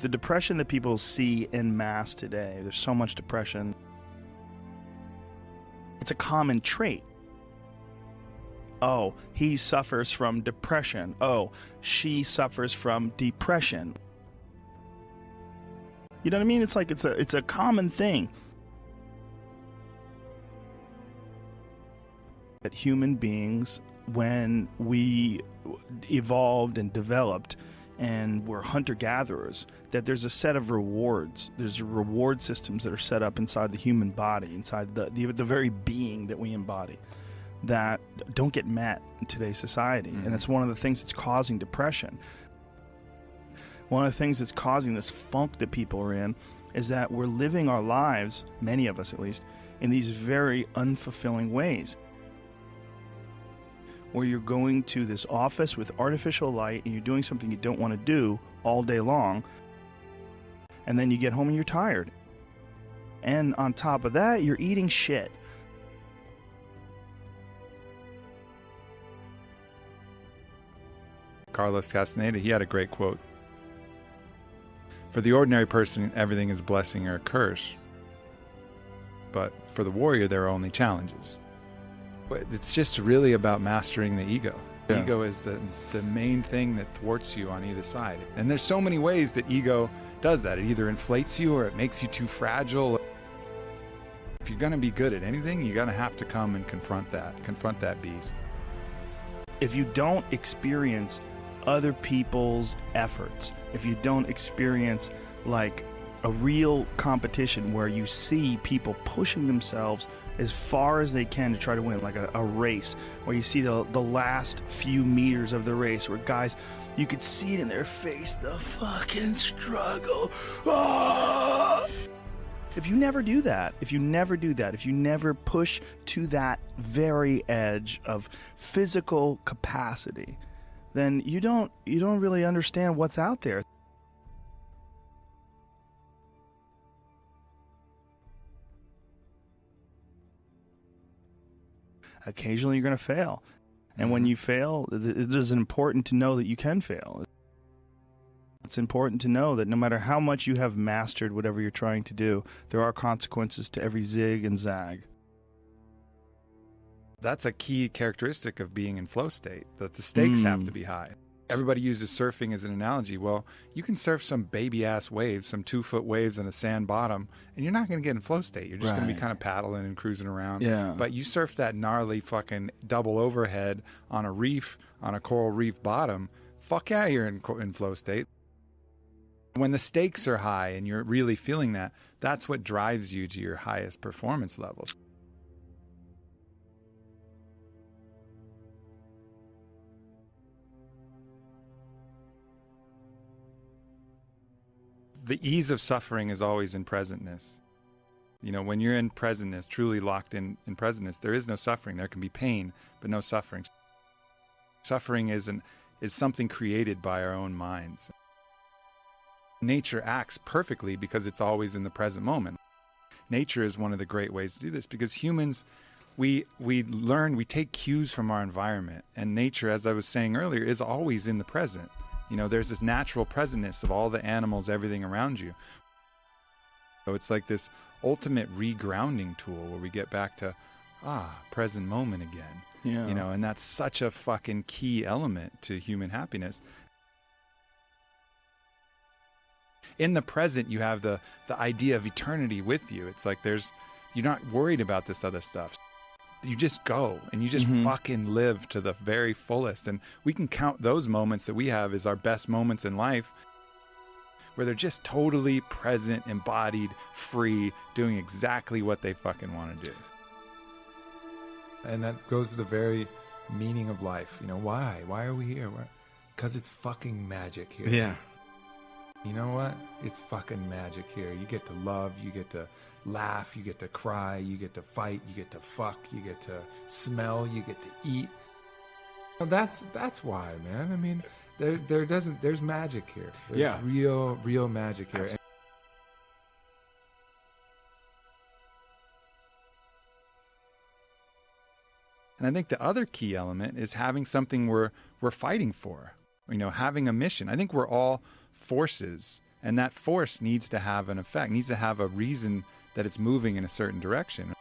The depression that people see en masse today, there's so much depression. It's a common trait. Oh, he suffers from depression. Oh, she suffers from depression. You know what I mean? It's like it's a common thing. That human beings, when we evolved and developed and we're hunter-gatherers, that there's a set of rewards. There's reward systems that are set up inside the human body, inside the very being that we embody, that don't get met in today's society. And that's one of the things that's causing depression. One of the things that's causing this funk that people are in is that we're living our lives, many of us at least, in these very unfulfilling ways. Where you're going to this office with artificial light and you're doing something you don't want to do all day long, and then you get home and you're tired. And on top of that, you're eating shit. Carlos Castaneda, he had a great quote. For the ordinary person, everything is a blessing or a curse. But for the warrior, there are only challenges. It's just really about mastering the ego. Yeah. Ego is the main thing that thwarts you on either side. And there's so many ways that ego does that. It either inflates you or it makes you too fragile. If you're going to be good at anything, you're going to have to come and confront that beast. If you don't experience other people's efforts, if you don't experience like a real competition where you see people pushing themselves as far as they can to try to win, like a race where you see the last few meters of the race where guys, you could see it in their face, the fucking struggle. Ah! If you never do that, if you never push to that very edge of physical capacity, then you don't really understand what's out there. Occasionally you're going to fail. And when you fail, it is important to know that you can fail. It's important to know that no matter how much you have mastered whatever you're trying to do, there are consequences to every zig and zag. That's a key characteristic of being in flow state, that the stakes have to be high. Everybody uses surfing as an analogy. Well, you can surf some baby-ass waves, some 2-foot waves on a sand bottom, and you're not going to get in flow state. You're just going to be kind of paddling and cruising around. Yeah. But you surf that gnarly fucking double overhead on a reef, on a coral reef bottom, fuck yeah, you're in flow state. When the stakes are high and you're really feeling that, that's what drives you to your highest performance levels. The ease of suffering is always in presentness. You know, when you're in presentness, truly locked in presentness, there is no suffering. There can be pain, but no suffering. Suffering is something created by our own minds. Nature acts perfectly because it's always in the present moment. Nature is one of the great ways to do this because humans, we take cues from our environment, and nature, as I was saying earlier, is always in the present. You know, there's this natural presentness of all the animals, everything around you. So it's like this ultimate regrounding tool where we get back to, present moment again. Yeah. You know, and that's such a fucking key element to human happiness. In the present, you have the idea of eternity with you. It's like you're not worried about this other stuff. You just go and you just fucking live to the very fullest. And we can count those moments that we have as our best moments in life where they're just totally present, embodied, free, doing exactly what they fucking want to do. And that goes to the very meaning of life. You know, why? Why are we here? Because it's fucking magic here. Yeah. You know what? It's fucking magic here. You get to love, you get to laugh, you get to cry, you get to fight, you get to fuck, you get to smell, you get to eat. That's why, man. I mean, there's magic here. There's real magic here. And I think the other key element is having something we're fighting for. You know, having a mission. I think we're all forces And that force needs to have an effect, needs to have a reason that it's moving in a certain direction.